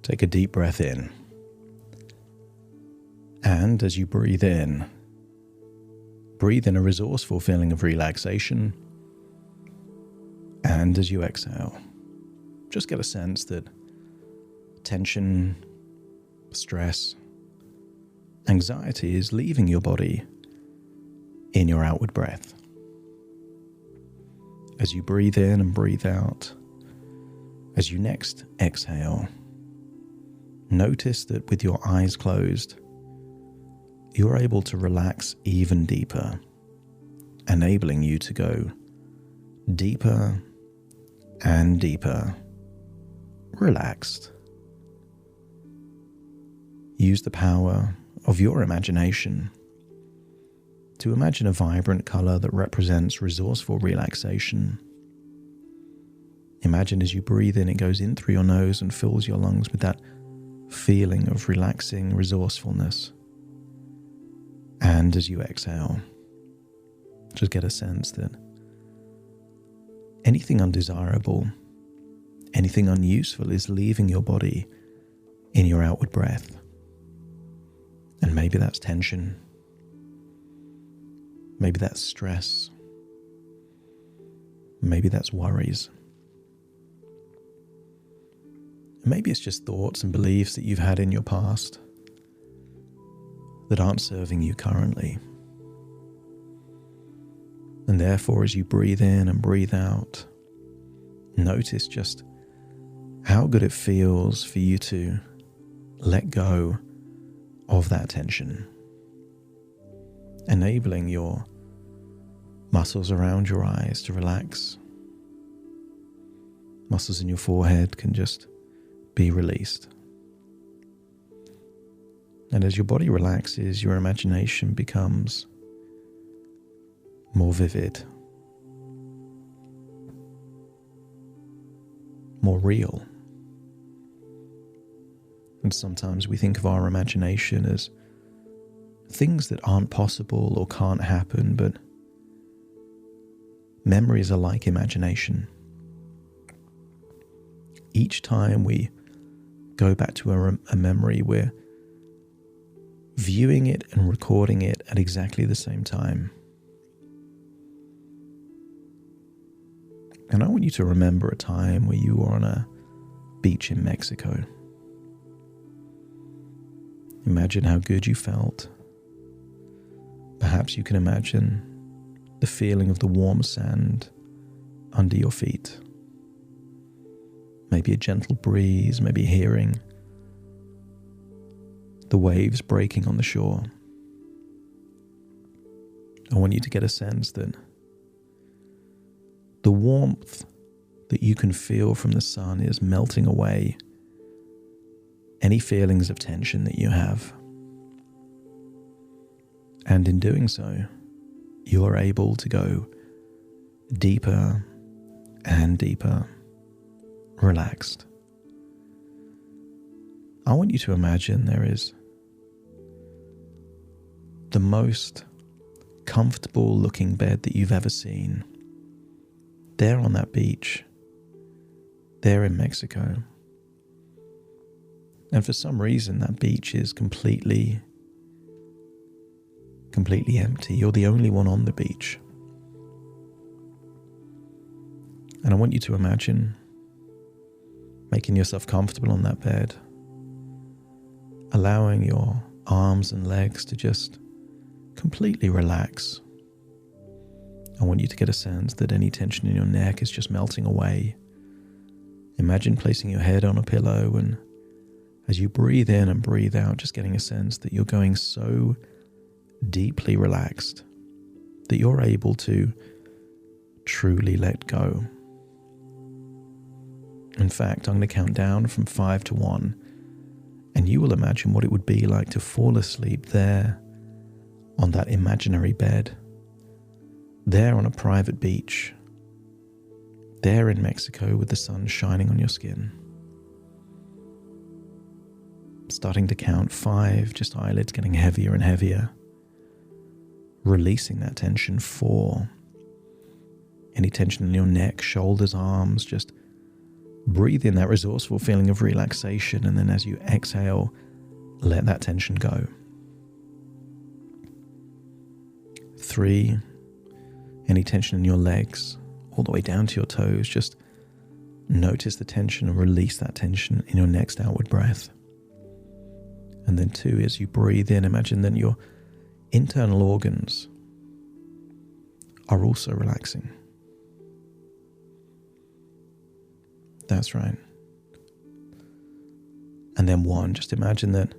Take a deep breath in. And as you breathe in a resourceful feeling of relaxation. And as you exhale, just get a sense that tension, stress, anxiety is leaving your body in your outward breath. As you breathe in and breathe out, as you next exhale, notice that with your eyes closed, you're able to relax even deeper, enabling you to go deeper and deeper, relaxed. Use the power of your imagination to imagine a vibrant color that represents resourceful relaxation. Imagine as you breathe in, it goes in through your nose and fills your lungs with that feeling of relaxing resourcefulness. And as you exhale, just get a sense that anything undesirable, anything unuseful is leaving your body in your outward breath. And maybe that's tension. Maybe that's stress. Maybe that's worries. Maybe it's just thoughts and beliefs that you've had in your past that aren't serving you currently. And therefore, as you breathe in and breathe out, notice just how good it feels for you to let go of that tension, enabling your muscles around your eyes to relax. Muscles in your forehead can just be released. And as your body relaxes, your imagination becomes more vivid, more real. And sometimes we think of our imagination as things that aren't possible or can't happen, but memories are like imagination. Each time we go back to a memory, we're viewing it and recording it at exactly the same time. And I want you to remember a time where you were on a beach in Mexico. Imagine how good you felt. Perhaps you can imagine the feeling of the warm sand under your feet. Maybe a gentle breeze, maybe hearing the waves breaking on the shore. I want you to get a sense that the warmth that you can feel from the sun is melting away any feelings of tension that you have. And in doing so, you are able to go deeper and deeper, relaxed. I want you to imagine there is the most comfortable looking bed that you've ever seen. There on that beach, there in Mexico. And for some reason, that beach is completely empty. You're the only one on the beach. And I want you to imagine making yourself comfortable on that bed, allowing your arms and legs to just completely relax. I want you to get a sense that any tension in your neck is just melting away. Imagine placing your head on a pillow, and as you breathe in and breathe out, just getting a sense that you're going so deeply relaxed that you're able to truly let go. In fact, I'm going to count down from 5 to 1, and you will imagine what it would be like to fall asleep there on that imaginary bed, there on a private beach, there in Mexico with the sun shining on your skin. Starting to count 5, just eyelids getting heavier and heavier. Releasing that tension. 4. Any tension in your neck, shoulders, arms, just breathe in that resourceful feeling of relaxation, and then as you exhale, let that tension go. 3, any tension in your legs, all the way down to your toes, just notice the tension and release that tension in your next outward breath. And then 2, as you breathe in, imagine that your internal organs are also relaxing. That's right. And then 1, just imagine that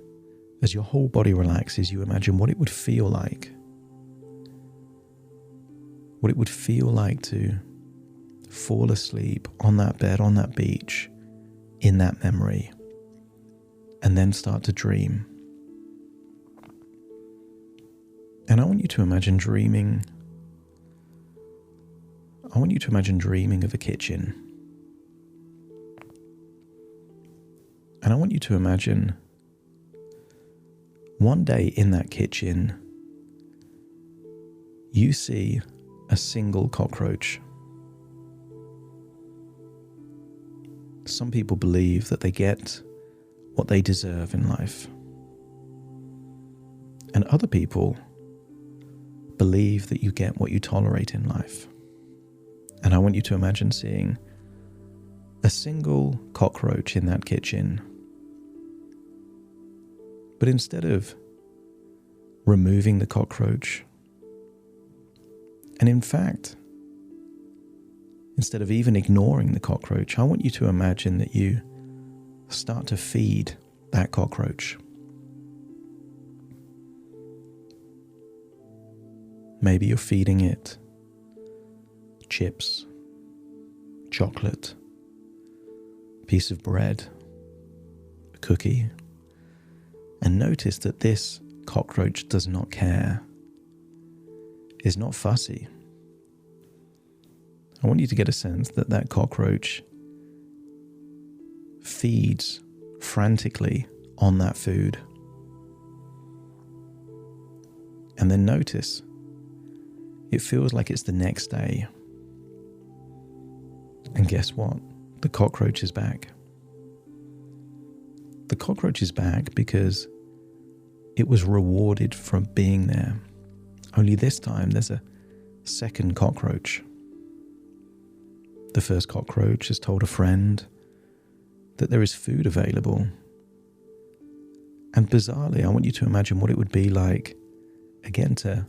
as your whole body relaxes, you imagine what it would feel like. What it would feel like to fall asleep on that bed, on that beach, in that memory, and then start to dream. And I want you to imagine dreaming of a kitchen. And I want you to imagine one day in that kitchen, you see a single cockroach. Some people believe that they get what they deserve in life. And other people believe that you get what you tolerate in life. And I want you to imagine seeing a single cockroach in that kitchen. But instead of removing the cockroach, and in fact, instead of even ignoring the cockroach, I want you to imagine that you start to feed that cockroach. Maybe you're feeding it chips, chocolate, a piece of bread, a cookie, and notice that this cockroach does not care, is not fussy. I want you to get a sense that that cockroach feeds frantically on that food. And then notice, it feels like it's the next day. And guess what? The cockroach is back. The cockroach is back because it was rewarded for being there. Only this time there's a second cockroach. The first cockroach has told a friend that there is food available. And bizarrely, I want you to imagine what it would be like, again, to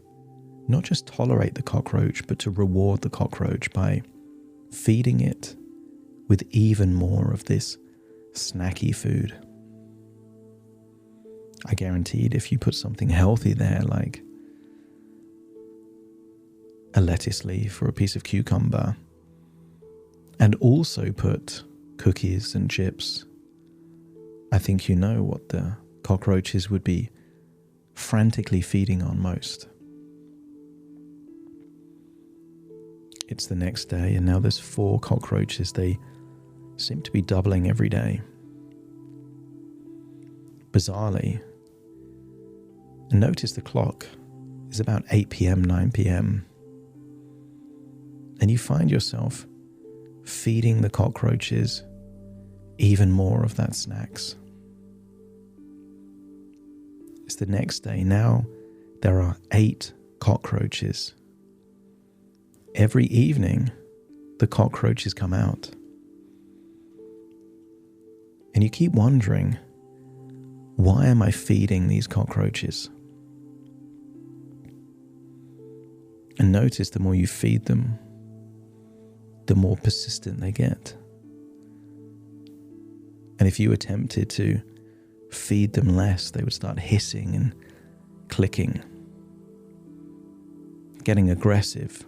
not just tolerate the cockroach, but to reward the cockroach by feeding it with even more of this snacky food. I guaranteed if you put something healthy there, like a lettuce leaf or a piece of cucumber, and also put cookies and chips, I think you know what the cockroaches would be frantically feeding on most. It's the next day, and now there's 4 cockroaches. They seem to be doubling every day. Bizarrely, notice the clock is about 8 p.m., 9 p.m. And you find yourself feeding the cockroaches even more of that snacks. It's the next day. Now there are 8 cockroaches. Every evening, the cockroaches come out. And you keep wondering, why am I feeding these cockroaches? And notice the more you feed them, the more persistent they get. And if you attempted to feed them less, they would start hissing and clicking, getting aggressive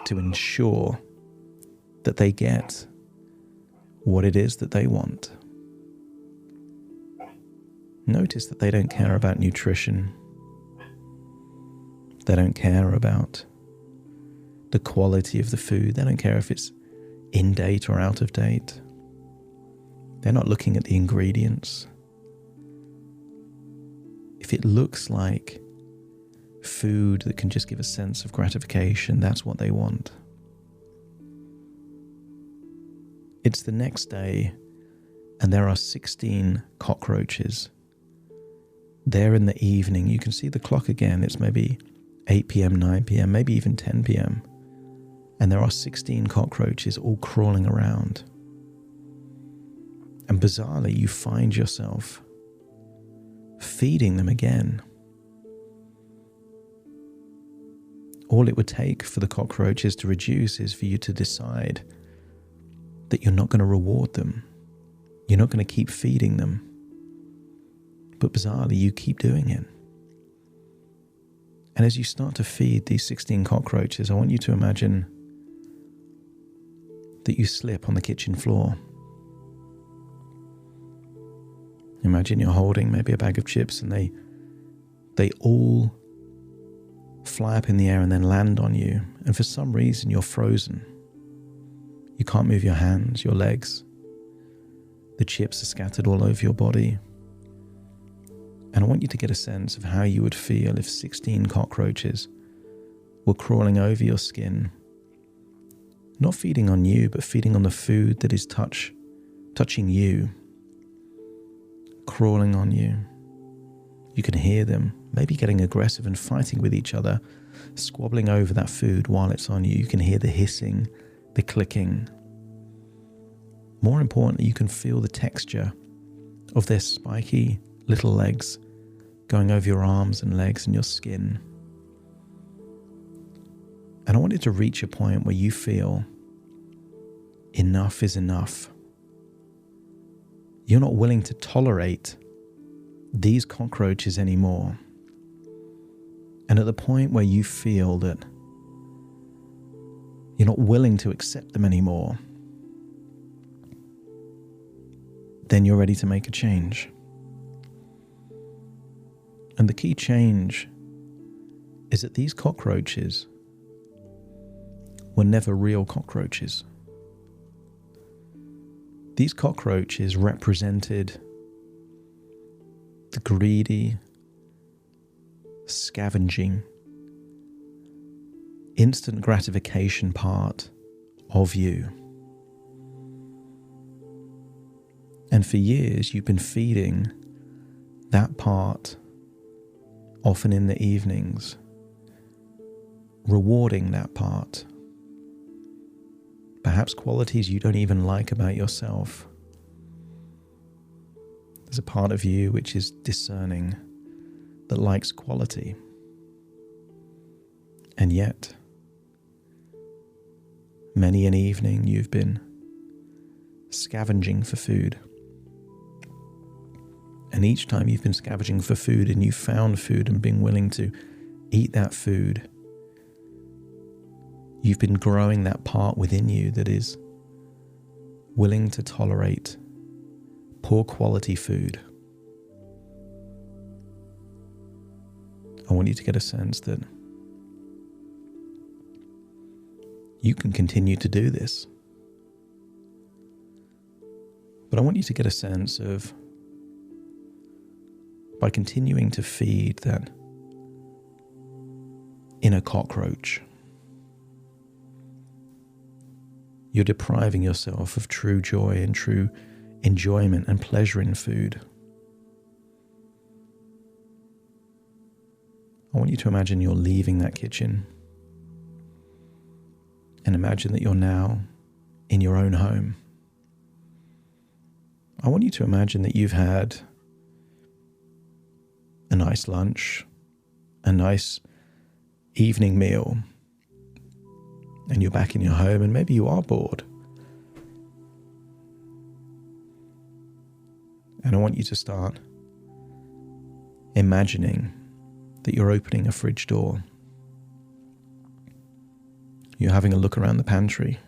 to ensure that they get what it is that they want. Notice that they don't care about nutrition. They don't care about the quality of the food. They don't care if it's in date or out of date. They're not looking at the ingredients. If it looks like food that can just give a sense of gratification, that's what they want. It's the next day, and there are 16 cockroaches. There in the evening, you can see the clock again. It's maybe 8 p.m., 9 p.m., maybe even 10 p.m. And there are 16 cockroaches all crawling around. And bizarrely, you find yourself feeding them again. All it would take for the cockroaches to reduce is for you to decide that you're not going to reward them. You're not going to keep feeding them. But bizarrely, you keep doing it. And as you start to feed these 16 cockroaches, I want you to imagine that you slip on the kitchen floor. Imagine you're holding maybe a bag of chips and they all fly up in the air and then land on you. And for some reason, you're frozen. You can't move your hands, your legs. The chips are scattered all over your body. And I want you to get a sense of how you would feel if 16 cockroaches were crawling over your skin, not feeding on you, but feeding on the food that is touching you, crawling on you. You can hear them, maybe getting aggressive and fighting with each other, squabbling over that food while it's on you. You can hear the hissing, the clicking. More importantly, you can feel the texture of their spiky little legs going over your arms and legs and your skin. And I want it to reach a point where you feel enough is enough. You're not willing to tolerate these cockroaches anymore. And at the point where you feel that you're not willing to accept them anymore, then you're ready to make a change. And the key change is that these cockroaches were never real cockroaches. These cockroaches represented the greedy, scavenging, instant gratification part of you. And for years, you've been feeding that part, often in the evenings, rewarding that part. Perhaps qualities you don't even like about yourself. There's a part of you which is discerning, that likes quality. And yet, many an evening you've been scavenging for food. And each time you've been scavenging for food and you've found food and been willing to eat that food, you've been growing that part within you that is willing to tolerate poor quality food. I want you to get a sense that you can continue to do this. But I want you to get a sense of, by continuing to feed that inner cockroach, you're depriving yourself of true joy and true enjoyment and pleasure in food. I want you to imagine you're leaving that kitchen and imagine that you're now in your own home. I want you to imagine that you've had a nice lunch, a nice evening meal, and you're back in your home and maybe you are bored. And I want you to start imagining that you're opening a fridge door. You're having a look around the pantry.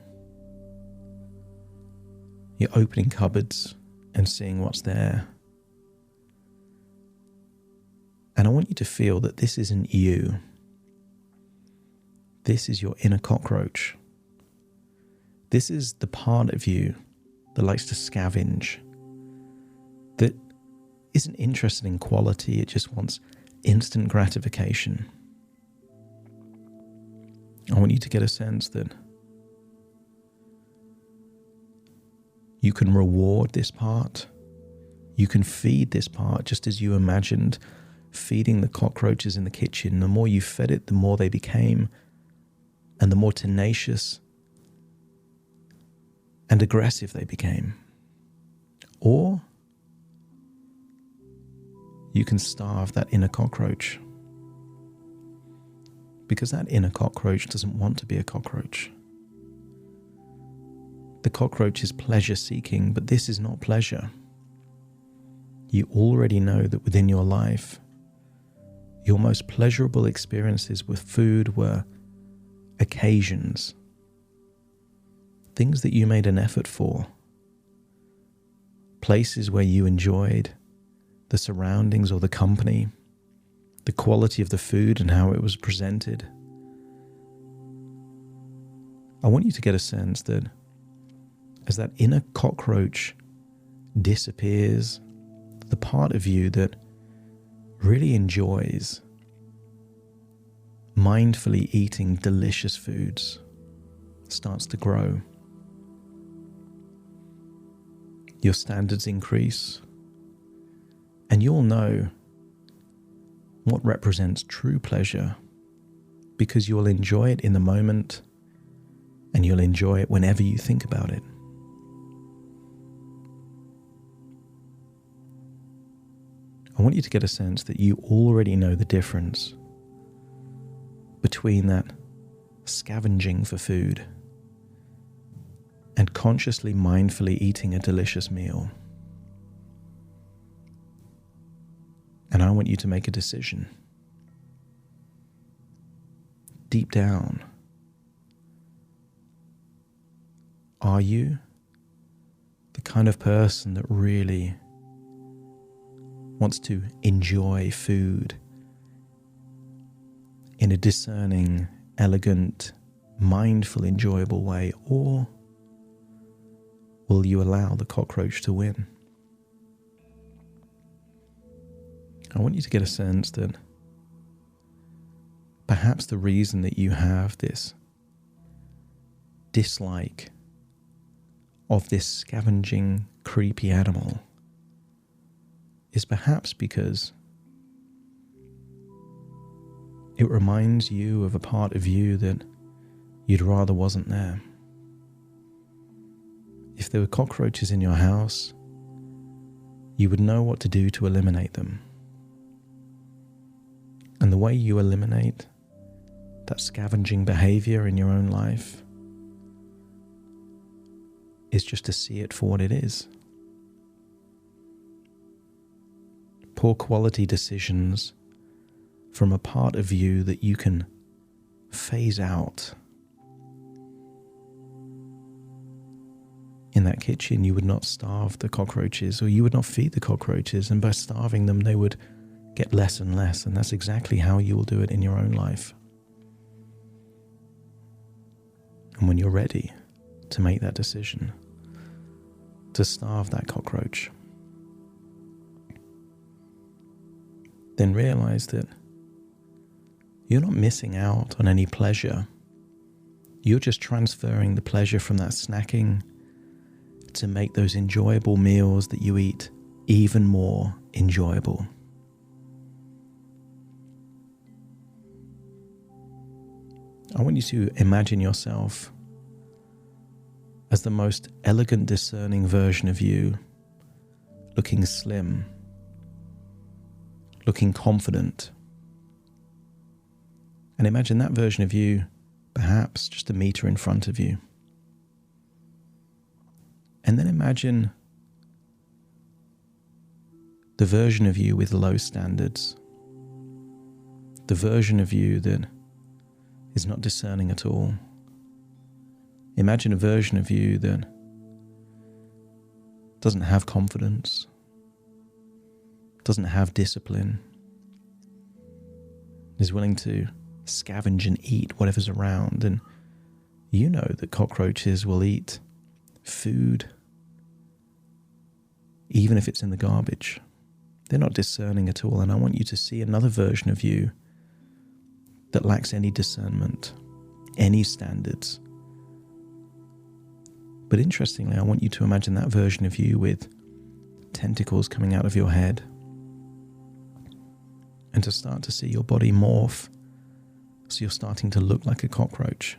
You're opening cupboards and seeing what's there. And I want you to feel that this isn't you. This is your inner cockroach. This is the part of you that likes to scavenge, that isn't interested in quality, it just wants instant gratification. I want you to get a sense that You can reward this part. You can feed this part just as you imagined feeding the cockroaches in the kitchen. The more you fed it, the more they became, and the more tenacious and aggressive they became. Or you can starve that inner cockroach, because that inner cockroach doesn't want to be a cockroach. The cockroach is pleasure seeking, but this is not pleasure. You already know that within your life, your most pleasurable experiences with food were occasions, things that you made an effort for, places where you enjoyed the surroundings or the company, the quality of the food and how it was presented. I want you to get a sense that as that inner cockroach disappears, the part of you that really enjoys mindfully eating delicious foods starts to grow. Your standards increase, and you'll know what represents true pleasure, because you'll enjoy it in the moment and you'll enjoy it whenever you think about it. I want you to get a sense that you already know the difference between that scavenging for food and consciously, mindfully eating a delicious meal. And I want you to make a decision. Deep down, are you the kind of person that really wants to enjoy food in a discerning, elegant, mindful, enjoyable way, or will you allow the cockroach to win? I want you to get a sense that perhaps the reason that you have this dislike of this scavenging, creepy animal is perhaps because it reminds you of a part of you that you'd rather wasn't there. If there were cockroaches in your house, you would know what to do to eliminate them. And the way you eliminate that scavenging behavior in your own life is just to see it for what it is. Poor quality decisions from a part of you that you can phase out. In that kitchen, you would not starve the cockroaches, or you would not feed the cockroaches, and by starving them, they would get less and less, and that's exactly how you will do it in your own life. And when you're ready to make that decision, to starve that cockroach, then realize that you're not missing out on any pleasure. You're just transferring the pleasure from that snacking to make those enjoyable meals that you eat even more enjoyable. I want you to imagine yourself as the most elegant, discerning version of you, looking slim, looking confident. And imagine that version of you perhaps just a meter in front of you. And then imagine the version of you with low standards, the version of you that is not discerning at all. Imagine a version of you that doesn't have confidence, doesn't have discipline, is willing to scavenge and eat whatever's around. And you know that cockroaches will eat food even if it's in the garbage. They're not discerning at all. And I want you to see another version of you that lacks any discernment, any standards, But interestingly, I want you to imagine that version of you with tentacles coming out of your head, and to start to see your body morph so you're starting to look like a cockroach.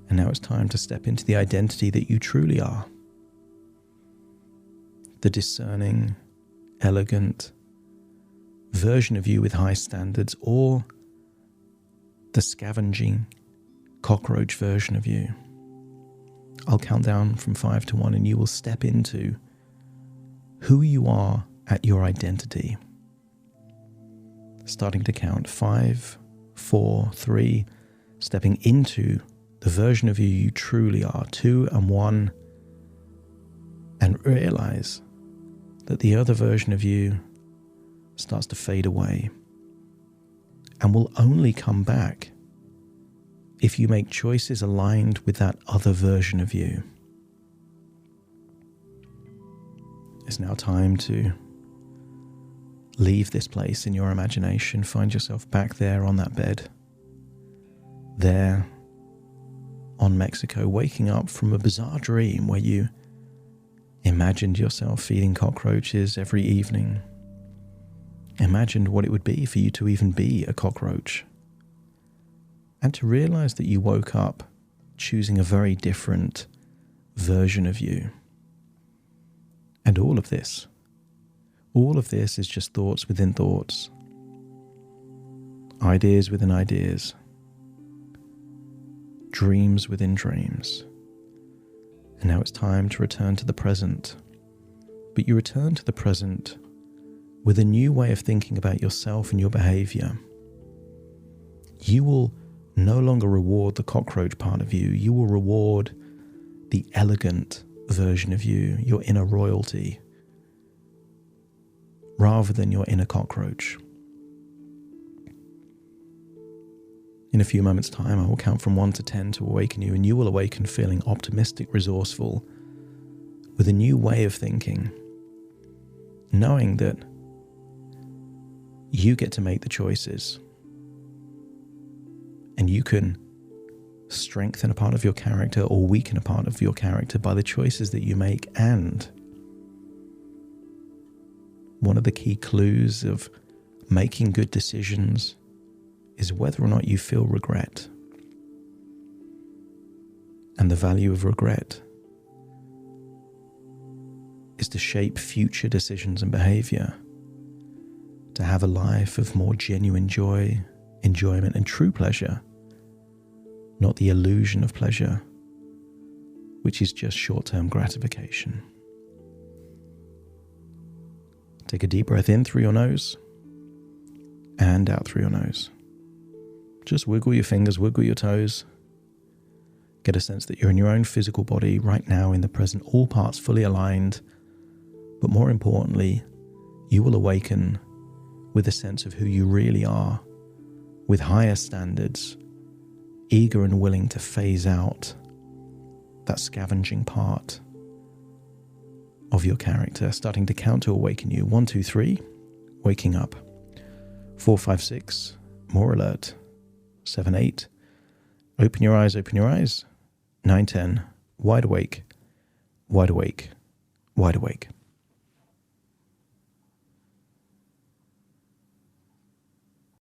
And now it's time to step into the identity that you truly are. The discerning, elegant version of you with high standards, or the scavenging, cockroach version of you. I'll count down from 5 to 1 and you will step into who you are at your identity. Starting to count 5, 4, 3, stepping into the version of you truly are, 2 and 1, and realize that the other version of you starts to fade away and will only come back if you make choices aligned with that other version of you. It's now time to leave this place in your imagination. Find yourself back there on that bed, there on Mexico, waking up from a bizarre dream where you imagined yourself feeding cockroaches every evening. Imagined what it would be for you to even be a cockroach. And to realize that you woke up choosing a very different version of you. And all of this is just thoughts within thoughts. Ideas within ideas. Dreams within dreams. And now it's time to return to the present. But you return to the present with a new way of thinking about yourself and your behavior. You will no longer reward the cockroach part of you. You will reward the elegant version of you, your inner royalty, rather than your inner cockroach. In a few moments' time, I will count from 1 to 10 to awaken you, and you will awaken feeling optimistic, resourceful, with a new way of thinking, knowing that you get to make the choices. And you can strengthen a part of your character or weaken a part of your character by the choices that you make. And one of the key clues of making good decisions is whether or not you feel regret. And the value of regret is to shape future decisions and behavior, to have a life of more genuine joy, enjoyment, and true pleasure, not the illusion of pleasure, which is just short-term gratification. Take a deep breath in through your nose and out through your nose. Just wiggle your fingers, wiggle your toes. Get a sense that you're in your own physical body right now in the present, all parts fully aligned. But more importantly, you will awaken with a sense of who you really are, with higher standards, eager and willing to phase out that scavenging part of your character, starting to count to awaken you. 1, 2, 3, waking up. 4, 5, 6, more alert. 7, 8, open your eyes, open your eyes. 9, 10, wide awake, wide awake, wide awake.